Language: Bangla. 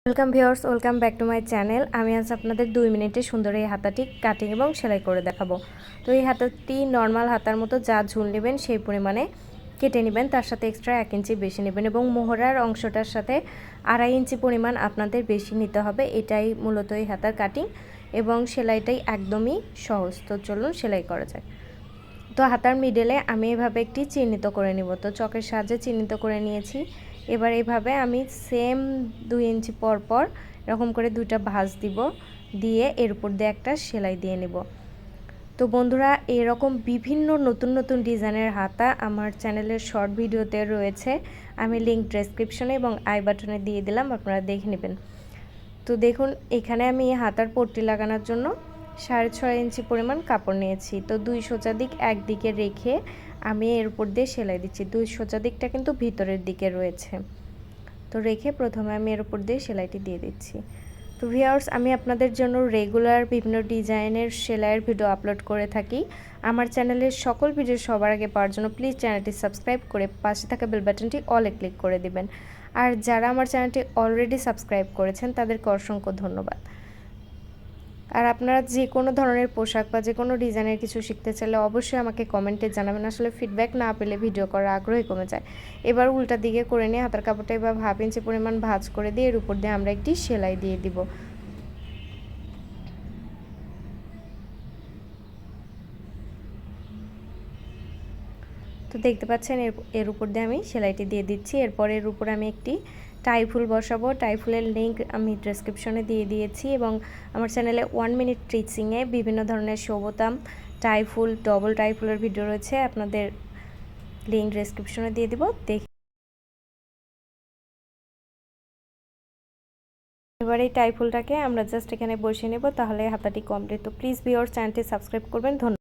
Welcome viewers, welcome back to my channel. আমি আজ আপনাদের 2 মিনিটে সুন্দর এই হাতাটি কাটিং এবং সেলাই করে দেখাবো। তো এই হাতাটি নর্মাল হাতার মতো যা ঝুল নেবেন সেই পরিমাণে কেটে নেবেন, তার সাথে এক্সট্রা 1 ইঞ্চি বেশি নেবেন এবং মোহরার অংশটার সাথে 2.5 ইঞ্চি পরিমাণ আপনাদের বেশি নিতে হবে। এটাই মূলত এই হাতার কাটিং এবং সেলাইটাই একদমই সহজ। তো চলুন সেলাই করা যাক। তো হাতার মিডলে আমি এভাবে একটি চিহ্নিত করে নিব। তো চকের সাহায্যে চিহ্নিত করে নিয়েছি। এবার এইভাবে আমি সেম 2 ইঞ্চি পর পর এরকম করে দুইটা ভাঁজ দিব, দিয়ে এর উপর দিয়ে একটা সেলাই দিয়ে নেব। তো বন্ধুরা, এরকম বিভিন্ন নতুন নতুন ডিজাইনের হাতা আমার চ্যানেলের শর্ট ভিডিওতে রয়েছে। আমি লিঙ্ক ডেসক্রিপশনে এবং আই বাটনে দিয়ে দিলাম, আপনারা দেখে নেবেন। তো দেখুন, এখানে আমি হাতার পট্টি লাগানোর জন্য 6.5 ইঞ্চি পরিমাণ কাপড় নিয়েছি। তো 2 সোজা দিক একদিকে রেখে আমি এর উপর দিয়ে সেলাই দিচ্ছি। 2 সোজা দিকটা কিন্তু ভিতরের দিকে রয়েছে। তো রেখে প্রথমে আমি এর উপর দিয়ে সেলাইটি দিয়ে দিচ্ছি। তো ভিউয়ার্স, আমি আপনাদের জন্য রেগুলার বিভিন্ন ডিজাইনের সেলাইয়ের ভিডিও আপলোড করে থাকি। আমার চ্যানেলের সকল ভিডিও সবার আগে পাওয়ার জন্য প্লিজ চ্যানেলটি সাবস্ক্রাইব করে পাশে থাকা বেল বাটনটি অলে ক্লিক করে দিবেন। আর যারা আমার চ্যানেলটি অলরেডি সাবস্ক্রাইব করেছেন তাদেরকে অসংখ্য ধন্যবাদ। আর আপনারা যে কোনো ধরনের পোশাক বা যে কোনো ডিজাইনের কিছু শিখতে চাইলে অবশ্যই আমাকে কমেন্টে জানাবেন। আসলে ফিডব্যাক না পেলে ভিডিও করার আগ্রহই কমে যায়। এবার উল্টা দিকে করে নিয়ে হাতার কাপড়টা এবার 1/2 ইঞ্চি পরিমাণ ভাঁজ করে দিয়ে এর উপর দিয়ে আমরা একটি সেলাই দিয়ে দিব। তো দেখতে পাচ্ছেন এর উপর দিয়ে আমি সেলাইটি দিয়ে দিচ্ছি। এরপর এর উপর আমি একটি টাই ফুল বসাবো। টাই ফুলের লিঙ্ক আমি ডেসক্রিপশনে দিয়ে দিয়েছি এবং আমার চ্যানেলে 1 মিনিট স্টিচিংয়ে বিভিন্ন ধরনের শো বোতাম, টাই ফুল, ডবল টাই ফুলের ভিডিও রয়েছে, আপনাদের লিঙ্ক ডেসক্রিপশনে দিয়ে দিব, দেখে। এবার এই টাই ফুলটাকে আমরা জাস্ট এখানে বসিয়ে নেব, তাহলে হাতাটি কমপ্লিট। তো প্লিজ ভিউয়ার্স, চ্যানেলটি সাবস্ক্রাইব করবেন। ধন্যবাদ।